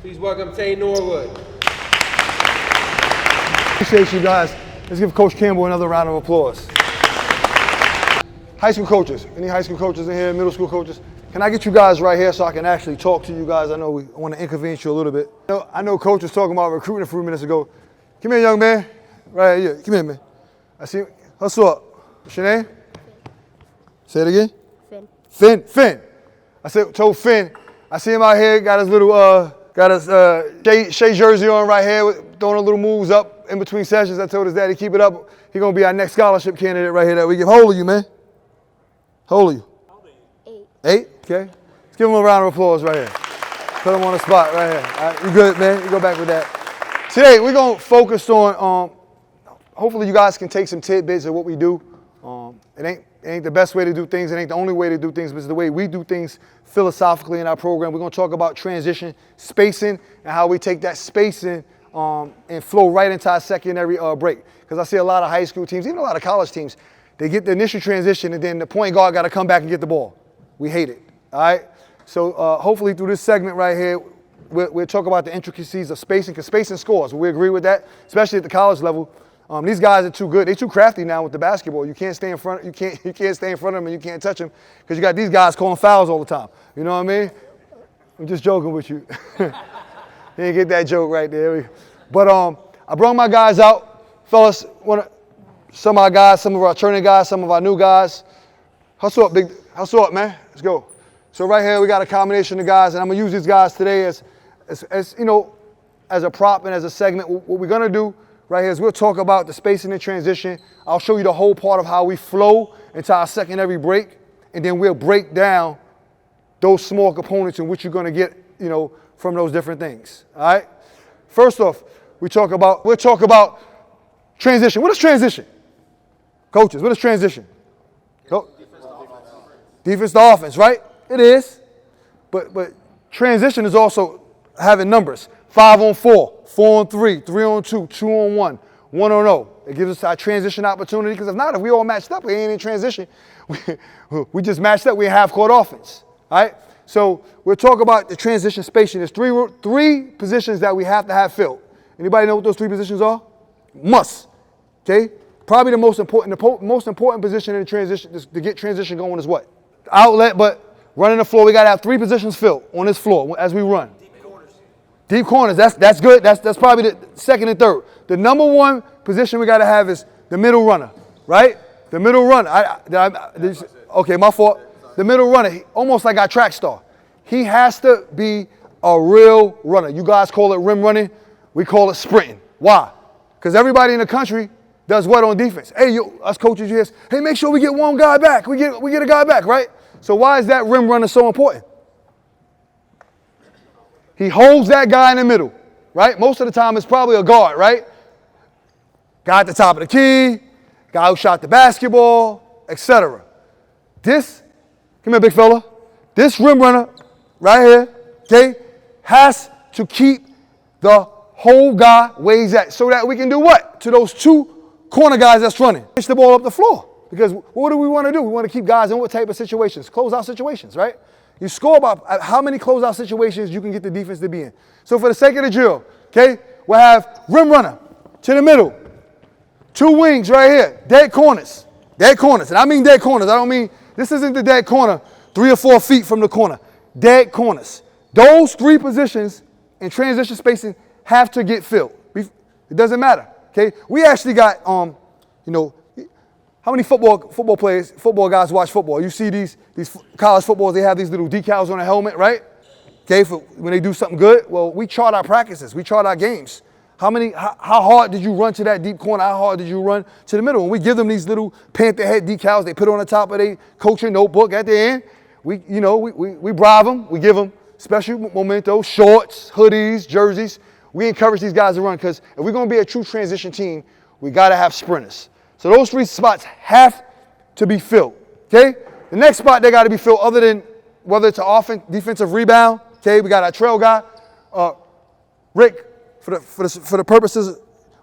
Please welcome Tay Norwood. Appreciate you guys. Let's give Coach Campbell another round of applause. High school coaches, any high school coaches in here, middle school coaches? Can I get you guys right here so I can actually talk to you guys? I know I want to inconvenience you a little bit. I know Coach was talking about recruiting a few minutes ago. Come here, young man. Right here. Come here, man. I see you. Hustle up. What's your name? Say it again. Finn. Finn. Told Finn. I see him out here. Got his little, Shea jersey on right here, throwing a little moves up in between sessions. I told his daddy keep it up. He's gonna be our next scholarship candidate right here that we give. How old are you, man? How old are you? 8. Okay. Let's give him a round of applause right here. Put him on the spot right here. All right, you good, man? You go back with that. Today we're gonna focus on. Hopefully you guys can take some tidbits of what we do. It ain't the best way to do things. It ain't the only way to do things, but it's the way we do things philosophically in our program. We're gonna talk about transition, spacing, and how we take that spacing and flow right into our secondary break. Because I see a lot of high school teams, even a lot of college teams, they get the initial transition and then the point guard got to come back and get the ball. We hate it, all right? So hopefully through this segment right here, we'll talk about the intricacies of spacing, because spacing scores. We agree with that, especially at the college level. These guys are too good. They're too crafty now with the basketball. You can't stay in front. You can't stay in front of them, and you can't touch them because you got these guys calling fouls all the time. You know what I mean? I'm just joking with you. You didn't get that joke right there. But I brought my guys out, fellas. Some of our guys, some of our returning guys, some of our new guys. Hustle up, hustle up, man. Let's go. So right here we got a combination of guys, and I'm gonna use these guys today as you know, as a prop and as a segment. What we're gonna do right here is we'll talk about the spacing and transition. I'll show you the whole part of how we flow into our secondary break, and then we'll break down those small components in which you're gonna get, you know, from those different things. All right. First off, we'll talk about transition. What is transition? Coaches, what is transition? Defense to offense, right? It is. But transition is also having numbers. 5 on 4, 4 on 3, 3 on 2, 2 on 1, 1 on 0. It gives us our transition opportunity, because if not, if we all matched up, we ain't in transition. We just matched up, we half-court offense, all right? So we'll talk about the transition spacing. There's three positions that we have to have filled. Anybody know what those 3 positions are? Must, okay? Probably the most important position in the transition to get transition going is what? Outlet, but running the floor, we gotta have 3 positions filled on this floor as we run. Deep corners, that's good. That's probably the second and third. The number 1 position we got to have is the middle runner, right? The middle runner. Okay, my fault. The middle runner, almost like our track star. He has to be a real runner. You guys call it rim running. We call it sprinting. Why? Because everybody in the country does what on defense? Hey, us coaches, you hear, hey, make sure we get one guy back. We get a guy back, right? So why is that rim runner so important? He holds that guy in the middle, right? Most of the time it's probably a guard, right? Guy at the top of the key, guy who shot the basketball, etc. Come here, big fella. This rim runner right here, okay, has to keep the whole guy where he's at, so that we can do what? To those 2 corner guys that's running. Push the ball up the floor. Because what do we want to do? We want to keep guys in what type of situations? Closeout situations, right? You score about how many closeout situations you can get the defense to be in. So for the sake of the drill, okay, we'll have rim runner to the middle. 2 wings right here, dead corners. Dead corners, and I mean dead corners. I don't mean, this isn't the dead corner 3 or 4 feet from the corner. Dead corners. Those 3 positions in transition spacing have to get filled. It doesn't matter, okay? We actually got, you know, how many football guys watch football? You see these college footballs, they have these little decals on the helmet, right? Okay, for when they do something good. Well, we chart our practices, we chart our games. How hard did you run to that deep corner? How hard did you run to the middle? And we give them these little Panther head decals they put on the top of their coaching notebook at the end. We bribe them, we give them special mementos, shorts, hoodies, jerseys. We encourage these guys to run, because if we're gonna be a true transition team, we gotta have sprinters. So those 3 spots have to be filled, okay? The next spot they got to be filled, other than whether it's an defensive rebound, okay? We got our trail guy, Rick. For the purposes,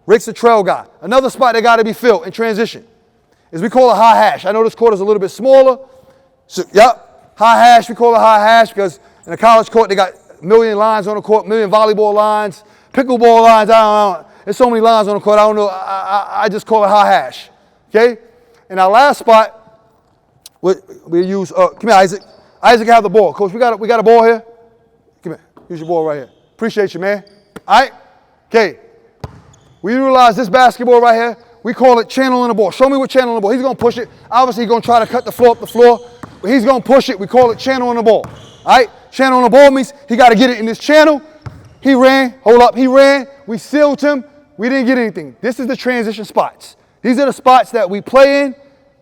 Rick's a trail guy. Another spot they got to be filled in transition is we call it high hash. I know this court is a little bit smaller. So, yep, high hash. We call it high hash because in a college court they got million lines on the court, million volleyball lines, pickleball lines. I don't know. There's so many lines on the court. I don't know. I just call it high hash. Okay? And our last spot, we use, come here, Isaac. Isaac have the ball. Coach, we got a ball here. Come here. Use your ball right here. Appreciate you, man. All right? Okay. We utilize this basketball right here. We call it channeling the ball. Show me what channeling the ball. He's going to push it. Obviously, he's going to try to cut the floor up the floor. But he's going to push it. We call it channeling the ball. All right? Channeling the ball means he got to get it in this channel. He ran. Hold up. He ran. We sealed him. We didn't get anything. This is the transition spots. These are the spots that we play in,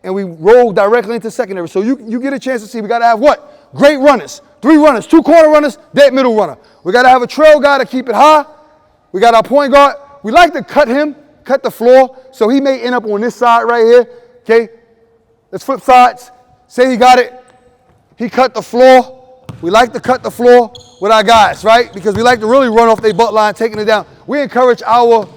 and we roll directly into secondary. So you get a chance to see we got to have what? Great runners. 3 runners, 2 corner runners, dead middle runner. We got to have a trail guy to keep it high. We got our point guard. We like to cut the floor, so he may end up on this side right here, okay? Let's flip sides. Say he got it. He cut the floor. We like to cut the floor with our guys, right? Because we like to really run off their butt line, taking it down. We encourage our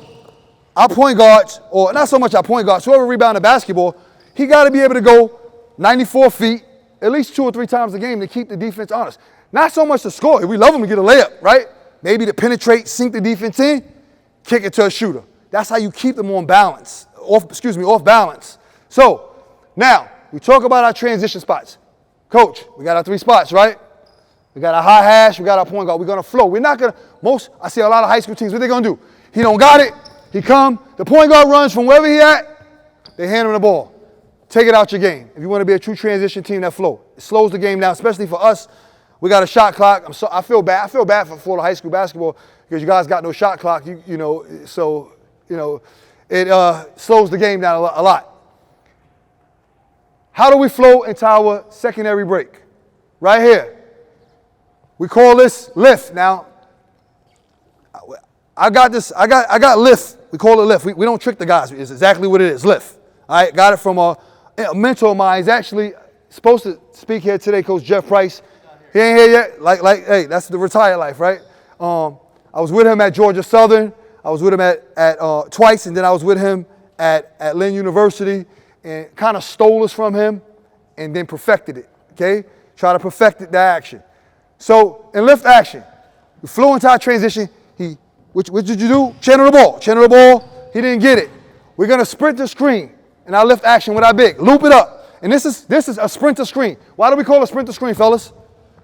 point guards, or not so much our point guards, whoever rebound the basketball, he got to be able to go 94 feet at least 2 or 3 times a game to keep the defense honest. Not so much to score. We love him to get a layup, right? Maybe to penetrate, sink the defense in, kick it to a shooter. That's how you keep them on balance, off balance. So now we talk about our transition spots. Coach, we got our 3 spots, right? We got our high hash, we got our point guard. We're going to flow. We're not going to, I see a lot of high school teams, what they going to do? He don't got it. He come, the point guard runs from wherever he at, they hand him the ball. Take it out your game. If you want to be a true transition team that flow. It slows the game down, especially for us. We got a shot clock. I feel bad. I feel bad for Florida high school basketball because you guys got no shot clock. It slows the game down a lot. How do we flow into our secondary break? Right here. We call this lift. Now, I got lift. We call it lift. We don't trick the guys. It's exactly what it is, lift. All right, got it from a mentor of mine. He's actually supposed to speak here today, Coach Jeff Price. He ain't here yet. Hey, that's the retired life, right? I was with him at Georgia Southern. I was with him at twice, and then I was with him at Lynn University, and kind of stole us from him, and then perfected it. Okay, try to perfect the action. So in lift action, we flew into our transition. What did you do? Channel the ball. Channel the ball. He didn't get it. We're gonna sprint the screen in our lift action with our big. Loop it up. And this is a sprinter screen. Why do we call it a sprinter screen, fellas?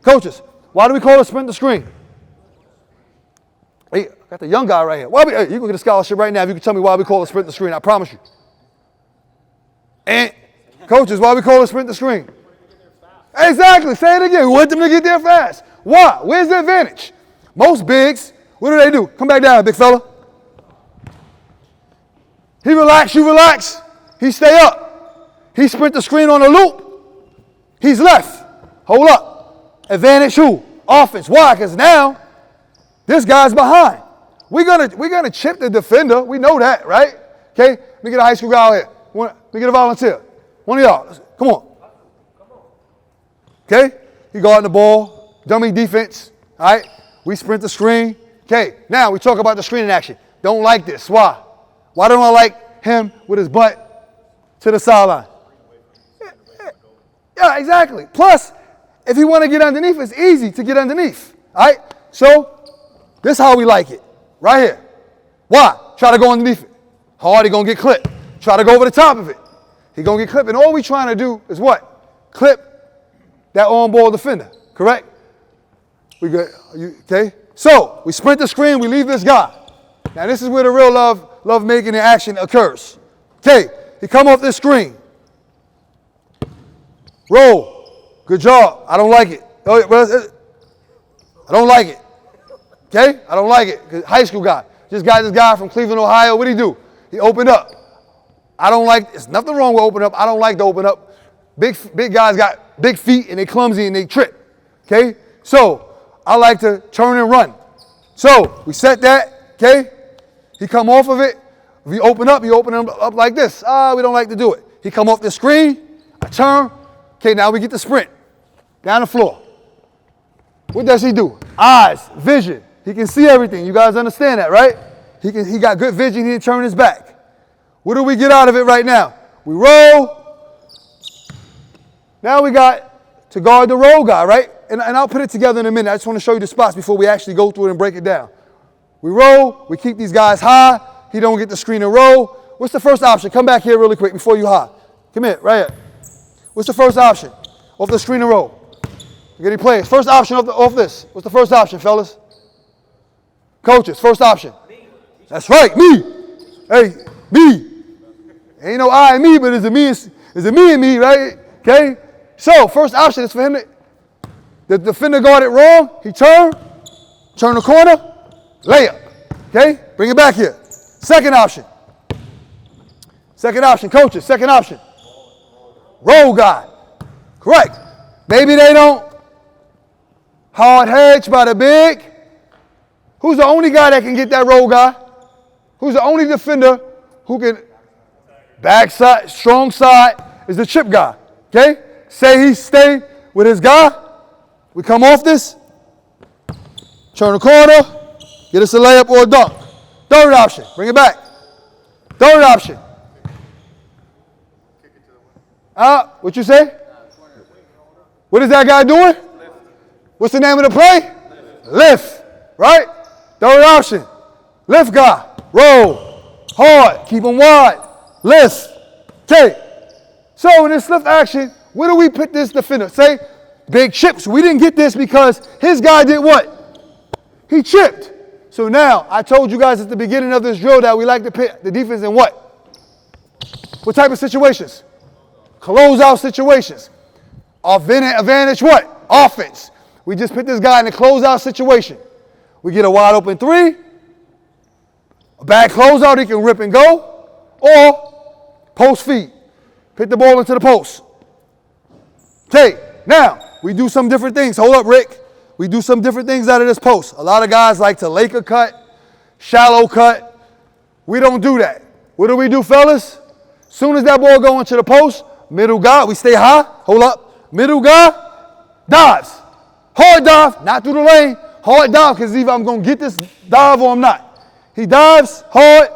Coaches, why do we call it a sprinter screen? Hey, I got the young guy right here. You can get a scholarship right now if you can tell me why we call it a sprinter screen. I promise you. And coaches, why we call it a sprinter screen? Exactly. Say it again. We want them to get there fast. Why? Where's the advantage? Most bigs, what do? Come back down, big fella. He relax, you relax. He stay up. He sprint the screen on a loop. He's left. Hold up. Advantage who? Offense. Why? Because now this guy's behind. We're gonna chip the defender. We know that, right? Okay. Let me get a high school guy out here. Let me get a volunteer. One of y'all. Come on. Okay. You guarding the ball. Dummy defense. All right. We sprint the screen. Okay. Now we talk about the screening action. Don't like this. Why? Why don't I like him with his butt to the sideline? Yeah, exactly. Plus, if you want to get underneath, it's easy to get underneath. All right? So, this is how we like it. Right here. Why? Try to go underneath it. Hard, he going to get clipped. Try to go over the top of it. He going to get clipped. And all we trying to do is what? Clip that on-ball defender. Correct? Okay? So, we sprint the screen, we leave this guy. Now, this is where the real love making the action occurs. Okay, he come off this screen. Roll. Good job. I don't like it. I don't like it. Okay? I don't like it. High school guy. Just got this guy from Cleveland, Ohio. What did he do? He opened up. I don't like, there's nothing wrong with open up. I don't like to open up. Big guys got big feet and they clumsy and they trip. Okay? So, I like to turn and run. So, we set that. Okay? He come off of it. If you open up, you open him up like this. We don't like to do it. He come off the screen, I turn. Okay, now we get the sprint. Down the floor. What does he do? Eyes, vision. He can see everything. You guys understand that, right? He got good vision. He didn't turn his back. What do we get out of it right now? We roll. Now we got to guard the roll guy, right? and I'll put it together in a minute. I just want to show you the spots before we actually go through it and break it down. We roll, we keep these guys high. He don't get the screen and roll. What's the first option? Come back here really quick before you high. Come here, right here. What's the first option? Off the screen and roll. Get any players. First option off this. What's the first option, fellas? Coaches, first option. That's right, me. Hey, me. Ain't no I and me, but it's a me and me, right? Okay? So, first option is for him to, the defender guard it wrong, he turn the corner, layup. Okay? Bring it back here. Second option. Second option, coaches, second option. Roll guy. Correct. Maybe they don't. Hard hedge by the big. Who's the only guy that can get that roll guy? Who's the only defender who can backside, strong side is the chip guy. Okay? Say he stay with his guy. We come off this. Turn the corner. Get us a layup or a dunk. Third option. Bring it back. Third option. What you say? What is that guy doing? What's the name of the play? Lift. Right? Third option. Lift guy. Roll. Hard. Keep him wide. Lift. Okay. So in this lift action, where do we put this defender? Say, big chips. We didn't get this because his guy did what? He chipped. So now, I told you guys at the beginning of this drill that we like to put the defense in what? What type of situations? Closeout situations. Advantage what? Offense. We just put this guy in a closeout situation. We get a wide open three, a bad closeout, he can rip and go, or post feed. Put the ball into the post. Okay, now, we do some different things. Hold up, Rick. We do some different things out of this post. A lot of guys like to Laker cut, shallow cut. We don't do that. What do, fellas? Soon as that ball go into the post, middle guy, we stay high. Hold up. Middle guy, dives. Hard dive, not through the lane. Hard dive, because either I'm going to get this dive or I'm not. He dives hard,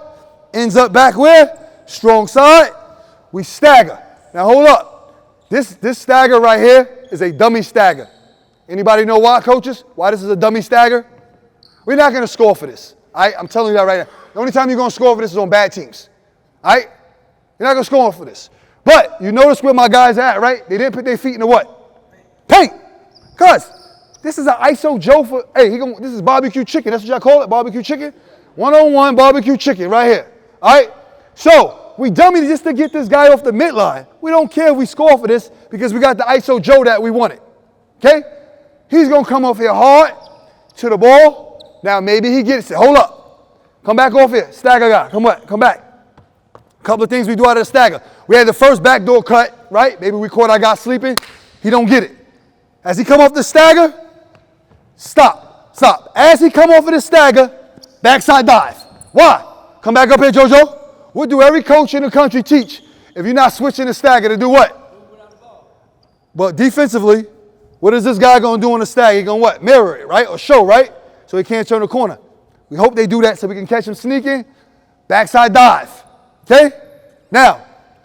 ends up back where? Strong side. We stagger. Now hold up. This stagger right here is a dummy stagger. Anybody know why, coaches? Why this is a dummy stagger? We're not going to score for this. I'm telling you that right now. The only time you're going to score for this is on bad teams. All right? You're not going to score for this. But you notice where my guys are at, right? They didn't put their feet in the what? Paint. Because this is an ISO Joe for, this is barbecue chicken. That's what y'all call it, barbecue chicken? 1-on-1 barbecue chicken right here. All right? So we dummy just to get this guy off the midline. We don't care if we score for this because we got the ISO Joe that we wanted. Okay? He's going to come off here hard to the ball. Now, maybe he gets it. Hold up. Come back off here. Stagger guy. Come back. A couple of things we do out of the stagger. We had the first backdoor cut, right? Maybe we caught our guy sleeping. He don't get it. As he come off the stagger, stop. As he come off of the stagger, backside dive. Why? Come back up here, JoJo. What do every coach in the country teach? If you're not switching the stagger to do what? But defensively, what is this guy going to do on the stagger? He's going to what? Mirror it, right? Or show, right? So he can't turn the corner. We hope they do that so we can catch him sneaking. Backside dive. Okay? Now,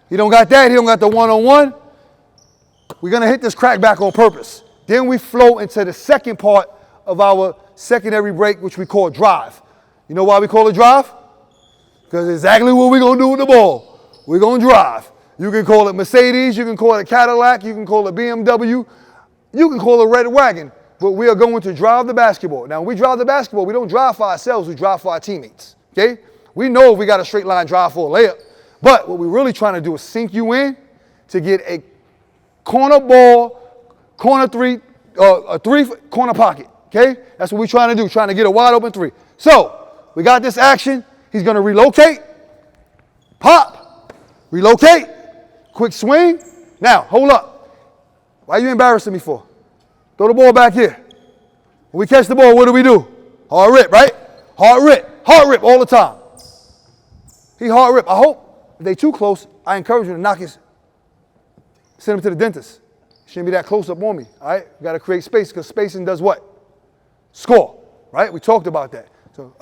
he don't got that. He don't got the one-on-one. We're going to hit this crack back on purpose. Then we flow into the second part of our secondary break, which we call drive. You know why we call it drive? Because exactly what we're going to do with the ball. We're going to drive. You can call it Mercedes. You can call it Cadillac. You can call it BMW. You can call it Red Wagon. But we are going to drive the basketball. Now, when we drive the basketball, we don't drive for ourselves. We drive for our teammates. Okay? We know if we got a straight line drive for a layup. But what we're really trying to do is sink you in to get a corner ball, corner three, a three-corner pocket. Okay? That's what we're trying to do, trying to get a wide open three. So, we got this action. He's going to relocate, pop, relocate, quick swing. Now, hold up. Why are you embarrassing me for? Throw the ball back here. When we catch the ball, what do? Hard rip, right? Hard rip all the time. He hard rip. I hope if they too close, I encourage you to knock his, send him to the dentist. Shouldn't be that close up on me, all right? You got to create space because spacing does what? Score, right? We talked about that. So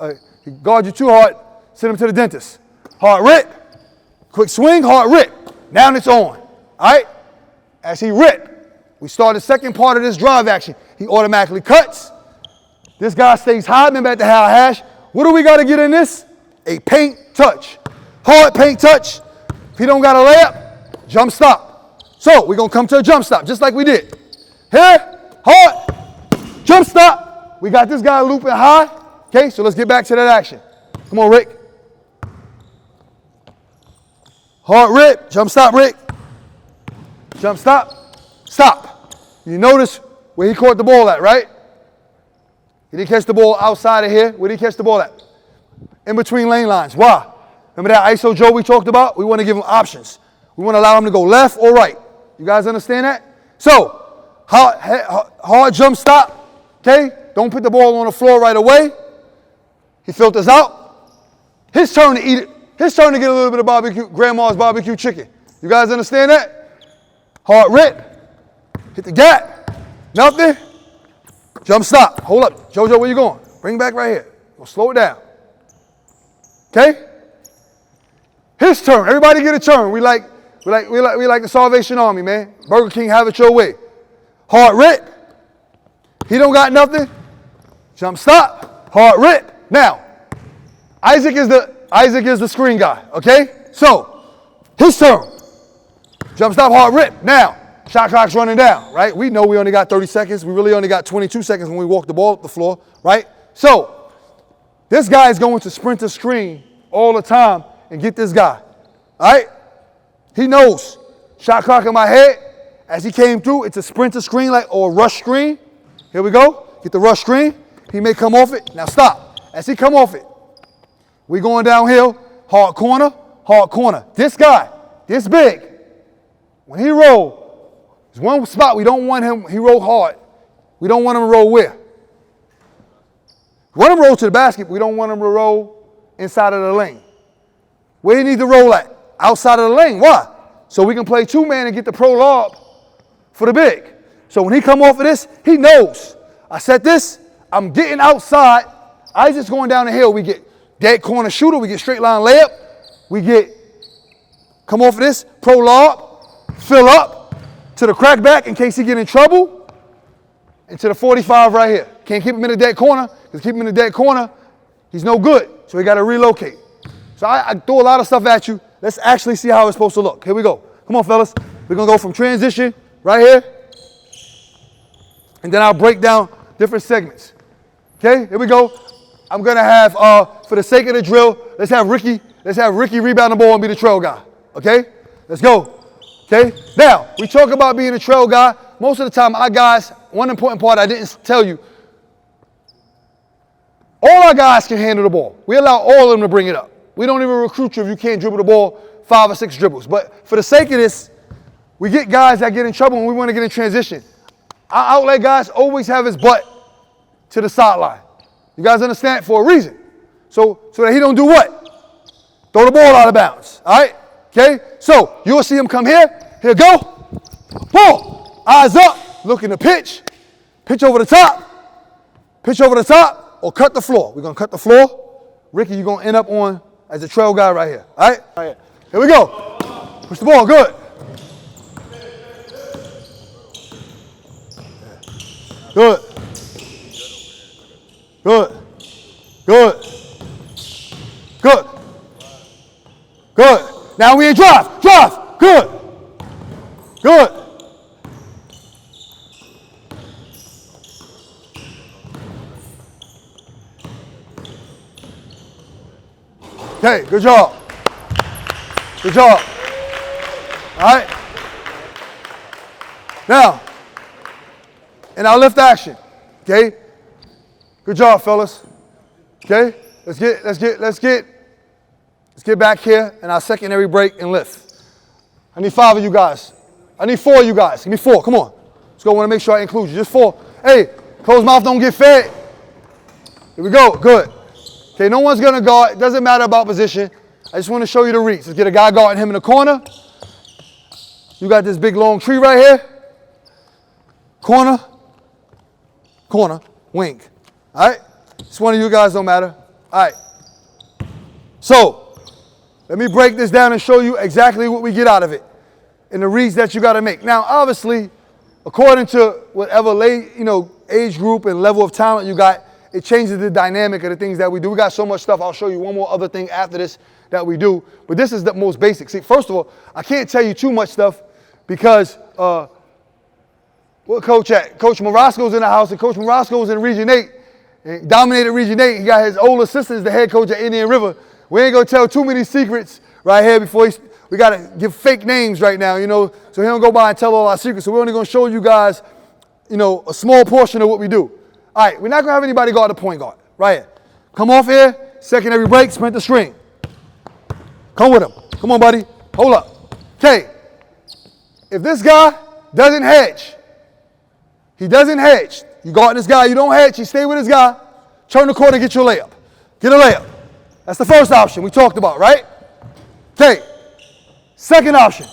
he guard you too hard, send him to the dentist. Hard rip, quick swing, hard rip. Now it's on, all right? As he rip, we start the second part of this drive action. he automatically cuts. This guy stays high. Remember at the high hash. What do we got to get in this? A paint touch. Hard paint touch. If he don't got a layup, jump stop. So we're going to come to a jump stop just like we did. Here, hard, jump stop. We got this guy looping high. Okay, so let's get back to that action. Come on, Rick. Hard rip, jump stop, Rick. Jump stop, stop. You notice where he caught the ball at, right? He didn't catch the ball outside of here. Where did he catch the ball at? In between lane lines. Why? Remember that ISO Joe we talked about? We want to give him options. We want to allow him to go left or right. You guys understand that? So, hard jump stop, okay? Don't put the ball on the floor right away. He filters out. His turn to eat it. His turn to get a little bit of barbecue, grandma's barbecue chicken. You guys understand that? Hard rip. Hit the gap. Nothing. Jump stop. Hold up. JoJo, where you going? Bring it back right here. We'll slow it down. Okay? His turn. Everybody get a turn. We like the Salvation Army, man. Burger King, have it your way. Hard rip. He don't got nothing. Jump stop. Hard rip. Now, Isaac is the screen guy, okay? So, his turn. Jump stop, hard rip. Now, shot clock's running down, right? We know we only got 30 seconds. We really only got 22 seconds when we walk the ball up the floor, right? So, this guy is going to sprint the screen all the time and get this guy, all right? He knows. Shot clock in my head. As he came through, it's a sprinter screen or a rush screen. Here we go. Get the rush screen. He may come off it. Now stop. As he come off it, we going downhill. Hard corner, hard corner. This guy, this big, when he roll, there's one spot we don't want him, he roll hard. We don't want him to roll where? We want him to roll to the basket, but we don't want him to roll inside of the lane. Where he need to roll at? Outside of the lane. Why? So we can play two-man and get the pro lob for the big. So when he come off of this, he knows. I set this, I'm getting outside. Isaac's going down the hill. We get dead corner shooter. We get straight line layup. We get, come off of this, pro lob, fill up to the crack back in case he get in trouble, and to the 45 right here. Can't keep him in the dead corner, because keep him in the dead corner, he's no good. So we got to relocate. So I throw a lot of stuff at you. Let's actually see how it's supposed to look. Here we go. Come on, fellas. We're going to go from transition right here, and then I'll break down different segments. Okay, here we go. I'm going to have, for the sake of the drill, let's have Ricky rebound the ball and be the trail guy. Okay, let's go. Okay, now, we talk about being a trail guy. Most of the time, our guys, one important part I didn't tell you, all our guys can handle the ball. We allow all of them to bring it up. We don't even recruit you if you can't dribble the ball 5 or 6 dribbles. But for the sake of this, we get guys that get in trouble when we want to get in transition. Our outlet guys always have his butt to the sideline. You guys understand? For a reason. So that he don't do what? Throw the ball out of bounds. All right? Okay? So you'll see him come here. Here go. Ball. Eyes up. Looking to pitch. Pitch over the top. Pitch over the top. Or cut the floor. We're going to cut the floor. Ricky, you're going to end up on as a trail guy right here. All right? All right. Here we go. Push the ball. Good. Good. Good. Good. Good. Good. Now we in drive. Drive. Good. Good. Okay, good job. Good job. All right. Now, in our lift action, okay? Good job, fellas. Okay? Let's get back here in our secondary break and lift. I need 5 of you guys. I need 4 of you guys. Give me 4. Come on. Let's go. I want to make sure I include you. Just 4. Hey, closed mouth don't get fed. Here we go. Good. Okay, no one's going to guard. It doesn't matter about position. I just want to show you the reach. Let's get a guy guarding him in the corner. You got this big long tree right here. Corner. Corner. Wing. All right? Just one of you guys don't matter. All right. So, let me break this down and show you exactly what we get out of it and the reads that you got to make. Now, obviously, according to whatever age group and level of talent you got, it changes the dynamic of the things that we do. We got so much stuff. I'll show you one more other thing after this that we do. But this is the most basic. See, first of all, I can't tell you too much stuff because where Coach at? Coach Morosco's in the house, and Coach Morosco's in Region 8. And dominated Region 8. He got his older sister as the head coach at Indian River. We ain't going to tell too many secrets right here before we got to give fake names right now, you know, so he don't go by and tell all our secrets. So we're only going to show you guys, you know, a small portion of what we do. All right, we're not going to have anybody guard the point guard. Right here. Come off here, secondary break, sprint the string. Come with him. Come on, buddy. Hold up. Okay. If this guy doesn't hedge, he doesn't hedge. You guard this guy, you don't hedge, you stay with this guy, turn the corner, get your layup. Get a layup. That's the first option we talked about, right? Okay. Second option.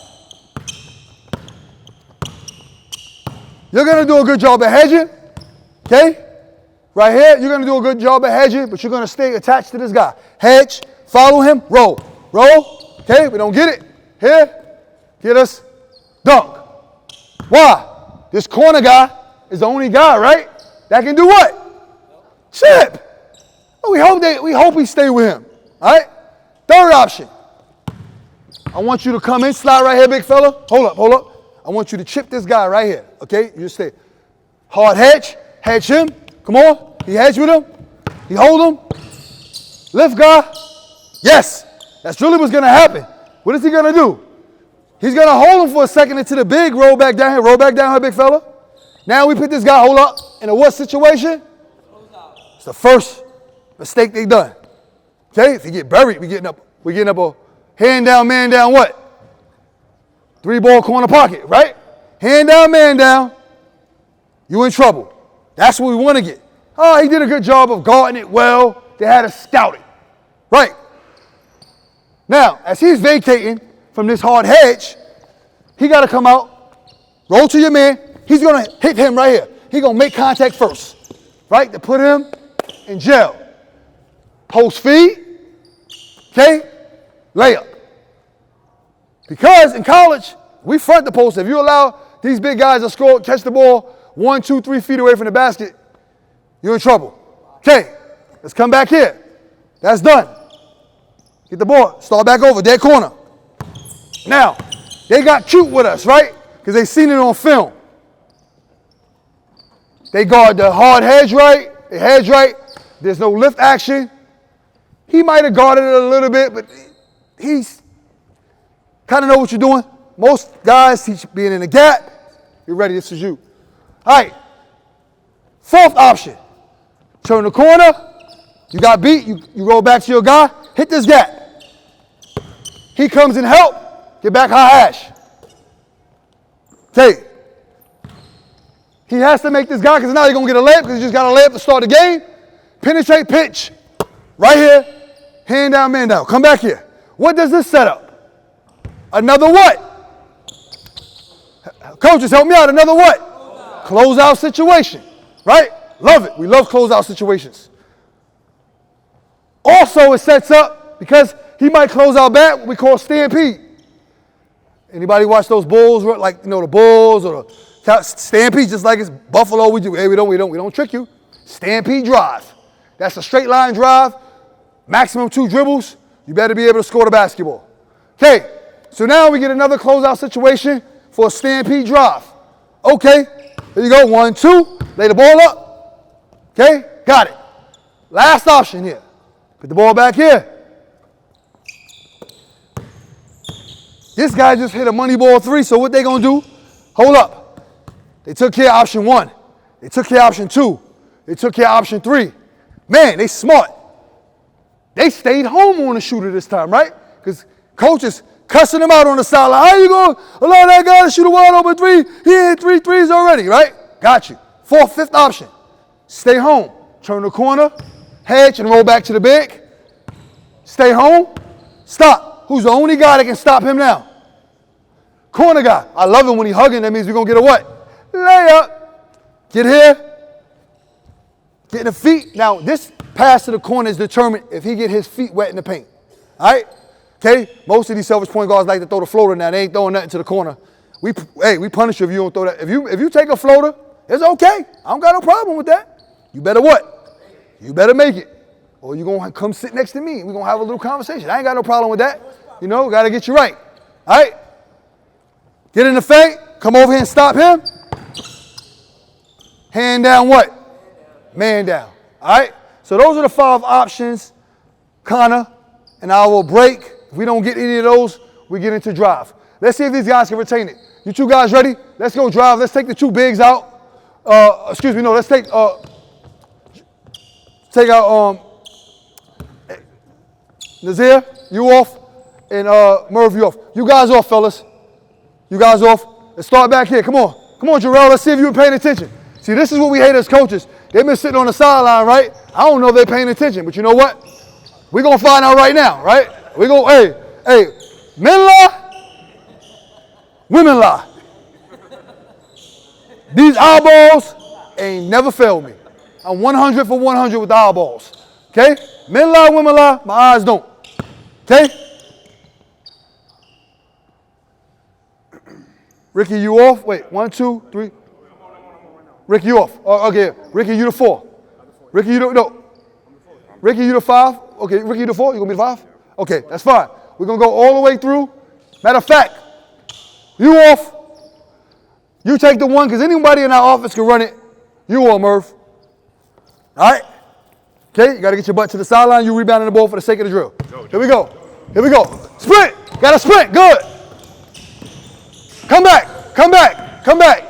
You're going to do a good job of hedging. Okay? Right here, you're going to do a good job of hedging, but you're going to stay attached to this guy. Hedge, follow him, roll. Roll. Okay, we don't get it. Here, get us, dunk. Why? This corner guy is the only guy, right, that can do what? Chip. We hope we stay with him. All right? Third option. I want you to come in, slide right here, big fella. Hold up. I want you to chip this guy right here, okay? You stay. Hard hedge him. Come on. He hedge with him. He hold him. Lift guy. Yes. That's really what's going to happen. What is he going to do? He's going to hold him for a second until the big roll back down here. Roll back down here, big fella. Now we put this guy, hold up, in a what situation? It's the first mistake they done. Okay? If you get buried, we're getting up a hand down, man down what? 3-ball corner pocket, right? Hand down, man down. You in trouble. That's what we want to get. Oh, he did a good job of guarding it well. They had to scout it. Right. Now, as he's vacating from this hard hedge, he got to come out, roll to your man. He's going to hit him right here. He's going to make contact first, right, to put him in jail. Post feed, okay, layup. Because in college, we front the post. If you allow these big guys to score, catch the ball 1, 2, 3 feet away from the basket, you're in trouble. Okay, let's come back here. That's done. Get the ball. Start back over. Dead corner. Now, they got cute with us, right? Because they seen it on film. They guard the hard hedge right. They hedge right. There's no lift action. He might have guarded it a little bit, but he's kind of know what you're doing. Most guys teach being in the gap. You're ready. This is you. All right. Fourth option. Turn the corner. You got beat. You roll back to your guy. Hit this gap. He comes and help. Get back high hash. Okay. He has to make this guy because now he's going to get a layup because he just got a layup to start the game. Penetrate pitch. Right here. Hand down, man down. Come back here. What does this set up? Another what? Coaches, help me out. Another what? Closeout situation. Right? Love it. We love closeout situations. Also, it sets up because he might close out back what we call stampede. Anybody watch those Bulls, like, you know, the Bulls or the stampede, just like it's Buffalo, we do. Hey, we don't trick you. Stampede drive. That's a straight line drive, maximum 2 dribbles. You better be able to score the basketball. Okay, so now we get another closeout situation for a stampede drive. Okay, here you go, 1, 2, lay the ball up. Okay, got it. Last option here. Put the ball back here. This guy just hit a money ball 3, so what they gonna do? Hold up. They took care of option 1. They took care of option 2. They took care of option 3. Man, they smart. They stayed home on the shooter this time, right? Because coach is cussing them out on the sideline. How you gonna allow that guy to shoot a wide open 3? He hit 3 threes already, right? Got you. 4th, 5th option. Stay home. Turn the corner, hedge, and roll back to the big. Stay home. Stop. Who's the only guy that can stop him now? Corner guy. I love him when he's hugging. That means we're going to get a what? Layup. Get here. Get in the feet. Now, this pass to the corner is determined if he get his feet wet in the paint. All right? Okay? Most of these selfish point guards like to throw the floater now. They ain't throwing nothing to the corner. We punish you if you don't throw that. If you take a floater It's okay. I don't got no problem with that. You better what? You better make it. Or you're going to come sit next to me and we're going to have a little conversation. I ain't got no problem with that. You know, got to get you right. All right? Get in the feint. Come over here and stop him. Hand down what? Man down. All right? So those are the 5 options, Connor, and I will break. If we don't get any of those, we get into drive. Let's see if these guys can retain it. You 2 guys ready? Let's go drive. Let's take the 2 bigs out. Let's take out Nazir, you off, and Merv, you off. You guys off, fellas. You guys off. Let's start back here. Come on. Come on, Jarrell. Let's see if you've been paying attention. See, this is what we hate as coaches. They've been sitting on the sideline, right? I don't know if they're paying attention, but you know what? We're going to find out right now, right? We're going, hey, men lie, women lie. These eyeballs ain't never failed me. I'm 100 for 100 with the eyeballs. Okay? Men lie, women lie, my eyes don't. Okay? Ricky, you off? Wait, 1, 2, 3. Ricky, you off. Okay, Ricky, you the 4. Ricky, you the, no. Ricky, you the 5. Okay, Ricky, you the 4. You gonna be the 5? Okay, that's fine. We're gonna go all the way through. Matter of fact, you off. You take the 1, because anybody in our office can run it. You on, Murph. All right? Okay, you got to get your butt to the sideline. You rebounding the ball for the sake of the drill. Here we go. Here we go. Sprint. Got to sprint. Good. Come back. Come back. Come back.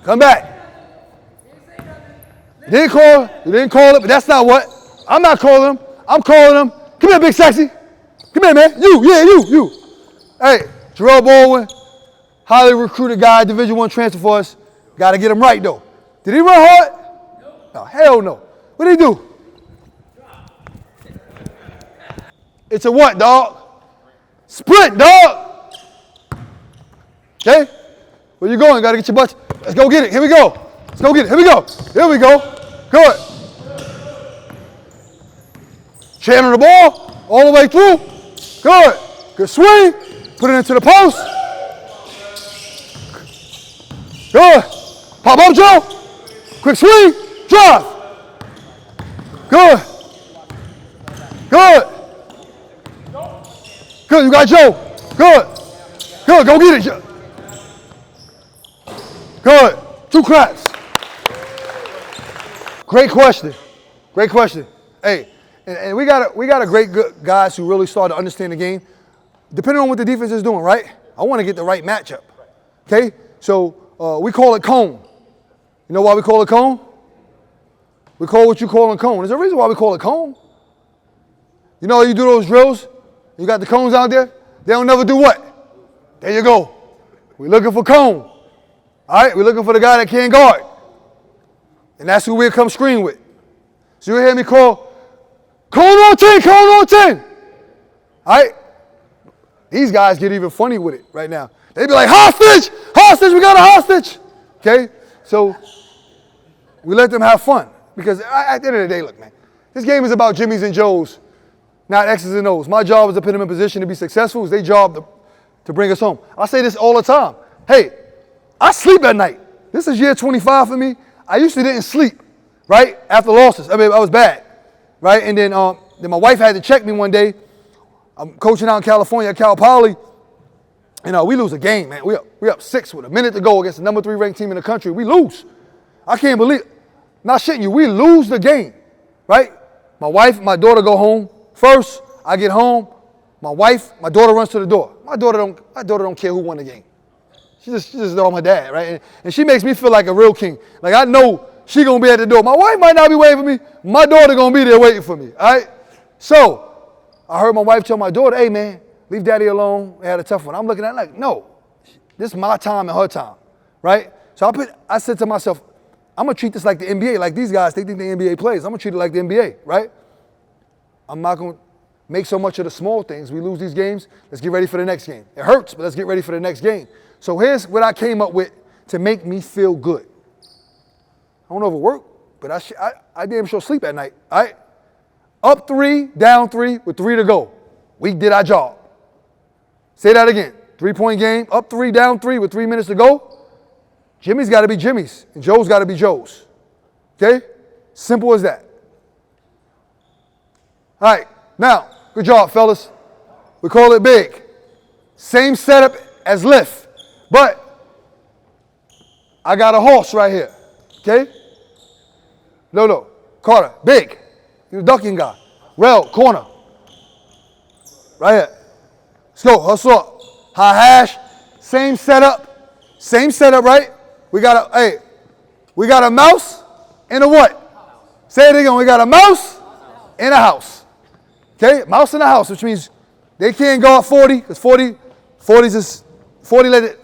Come back. You didn't call it, but that's not what. I'm not calling him. I'm calling him. Come here, big sexy. Come here, man. You. Hey, Jarrell Baldwin, highly recruited guy, Division I transfer for us. Got to get him right, though. Did he run hard? No, hell no. What did he do? It's a what, dog? Sprint, dog. Okay? Where you going? Got to get your butt. Let's go get it. Here we go. Let's go get it. Here we go. Here we go. Good. Channel the ball all the way through. Good. Good swing. Put it into the post. Good. Pop up, Joe. Quick swing. Drive. Good. Good. Good. You got Joe. Good. Good. Go get it, Joe. Good. 2 cracks. Great question. Great question. Hey, and we got a great good guys who really start to understand the game. Depending on what the defense is doing, right? I want to get the right matchup. Okay? So we call it cone. You know why we call it cone? We call what you call a cone. There's a reason why we call it cone. You know, you do those drills, you got the cones out there, they don't never do what? There you go. We're looking for cone. All right, we're looking for the guy that can't guard. And that's who we'll come screen with. So you'll hear me call, cone on 10, cone on 10. All right? These guys get even funny with it right now. They be like, hostage, hostage, we got a hostage. Okay? So we let them have fun. Because at the end of the day, look, man, this game is about Jimmys and Joes, not X's and O's. My job is to put them in position to be successful. It's their job to bring us home. I say this all the time. Hey, I sleep at night. This is year 25 for me. I usually didn't sleep, right, after losses. I mean, I was bad, right? And then my wife had to check me one day. I'm coaching out in California at Cal Poly. And we lose a game, man. We up 6 with a minute to go against the number 3 ranked team in the country. We lose. I can't believe it. Not shitting you. We lose the game, right? My wife, my daughter go home first. I get home. My daughter runs to the door. My daughter don't care who won the game. She just know I'm her dad, right? And she makes me feel like a real king. Like I know she gonna be at the door. My wife might not be waiting for me. My daughter gonna be there waiting for me, all right? So I heard my wife tell my daughter, hey man, leave daddy alone. We had a tough one. I'm looking at it like, no, this is my time and her time, right? So I said to myself, I'm going to treat this like the NBA, like these guys, they think the NBA plays. I'm going to treat it like the NBA, right? I'm not going to make so much of the small things. We lose these games, let's get ready for the next game. It hurts, but let's get ready for the next game. So here's what I came up with to make me feel good. I don't know if it worked, but I damn sure sleep at night, all right? Up 3, down 3 with 3 to go. We did our job. Say that again. 3-point game, up 3, down 3 with 3 minutes to go. Jimmy's got to be Jimmy's, and Joe's got to be Joe's. Okay? Simple as that. All right, now, good job, fellas. We call it big. Same setup as lift, but I got a horse right here. Okay? No. Carter, big. You're the ducking guy. Rel, corner. Right here. Let's go, hustle up. High hash, same setup, right? We got a mouse and a what? Say it again, we got a mouse and a house. Okay, mouse in a house, which means they can't go up 40, because 40 led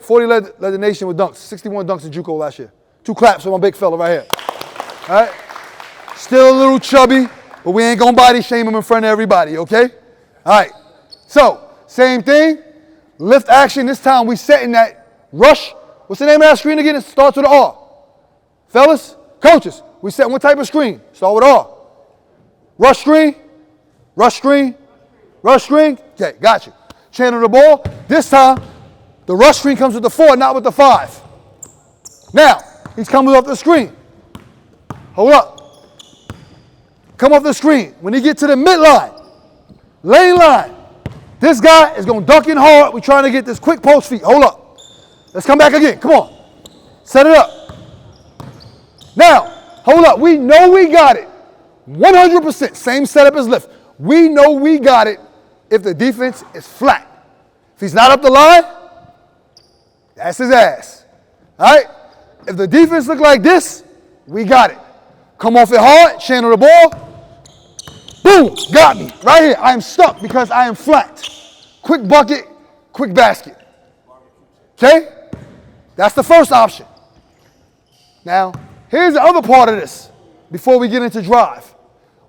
the nation with dunks. 61 dunks in JUCO last year. 2 claps for my big fella right here. All right? Still a little chubby, but we ain't gonna body shame him in front of everybody, okay? All right, so same thing, lift action. This time we set in that rush. What's the name of that screen again? It starts with an R. Fellas, coaches, we set what type of screen? Start with R. Rush screen, rush screen, rush screen. Okay, got you. Channel the ball. This time, the rush screen comes with the 4, not with the 5. Now, he's coming off the screen. Hold up. Come off the screen. When he get to the midline, lane line, this guy is going to duck in hard. We're trying to get this quick post feet. Hold up. Let's come back again. Come on. Set it up. Now, hold up. We know we got it. 100%. Same setup as lift. We know we got it if the defense is flat. If he's not up the line, that's his ass. All right? If the defense look like this, we got it. Come off it hard, channel the ball. Boom, got me. Right here, I am stuck because I am flat. Quick bucket, quick basket. Okay? That's the first option. Now, here's the other part of this before we get into drive.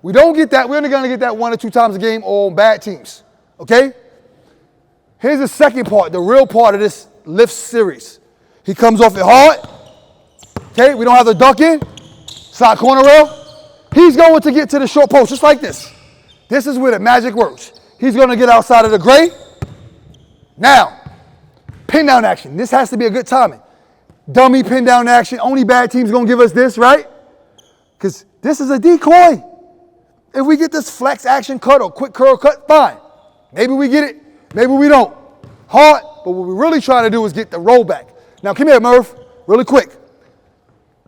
We don't get that, we're only gonna get that 1 or 2 times a game on bad teams. Okay? Here's the second part, the real part of this lift series. He comes off it hard. Okay, we don't have the duck in. Side corner rail. He's going to get to the short post just like this. This is where the magic works. He's going to get outside of the gray. Now, pin down action. This has to be a good timing. Dummy pin down action. Only bad teams going to give us this, right? Because this is a decoy. If we get this flex action cut or quick curl cut, fine. Maybe we get it. Maybe we don't. Hard, but what we're really trying to do is get the roll back. Now, come here, Murph, really quick.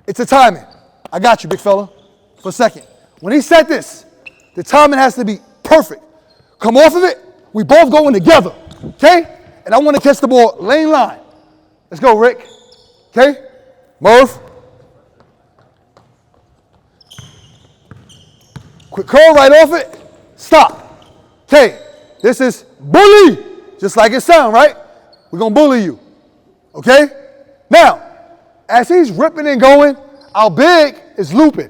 It's a timing. I got you, big fella, for a second. When he set this, the timing has to be perfect. Come off of it, we both going together, okay? And I want to catch the ball lane line. Let's go, Rick. Okay? Murph. Quick curl right off it. Stop. Okay, this is bully, just like it sounds, right? We're going to bully you, okay? Now, as he's ripping and going, our big is looping.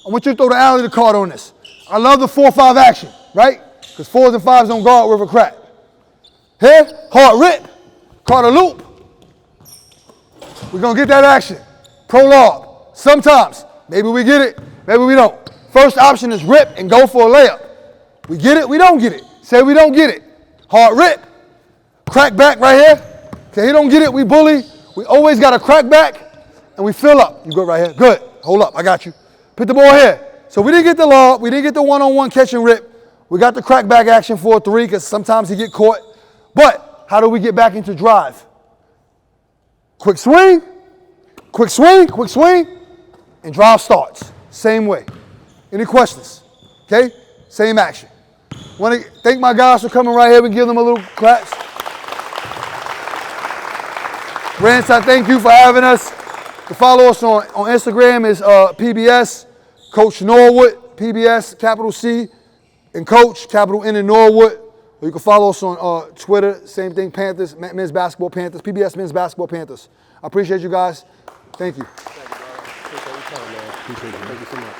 I want you to throw the alley of the card on this. I love the 4-5 action, right? Because 4s and 5s don't guard worth a crap. Here, hard rip, Carter loop. We're going to get that action. Pro lob. Sometimes, maybe we get it, maybe we don't. First option is rip and go for a layup. We get it, we don't get it. Say we don't get it. Hard rip, crack back right here. Okay, he don't get it, we bully. We always got a crack back. And we fill up. You go right here. Good. Hold up. I got you. Put the ball here. So we didn't get the lob. We didn't get the one-on-one catch and rip. We got the crack back action for a 3 because sometimes he get caught. But how do we get back into drive? Quick swing, quick swing, quick swing, and drive starts. Same way. Any questions? Okay? Same action. Want to thank my guys for coming right here and give them a little claps. Rance, I thank you for having us. To follow us on Instagram is PBS, Coach Norwood, PBS, capital C, and Coach, capital N in Norwood. Or you can follow us on Twitter, same thing, Panthers, Men's Basketball Panthers, PBS Men's Basketball Panthers. I appreciate you guys. Thank you. Thank you, brother. Appreciate your time, man. Appreciate you. Thank you so much.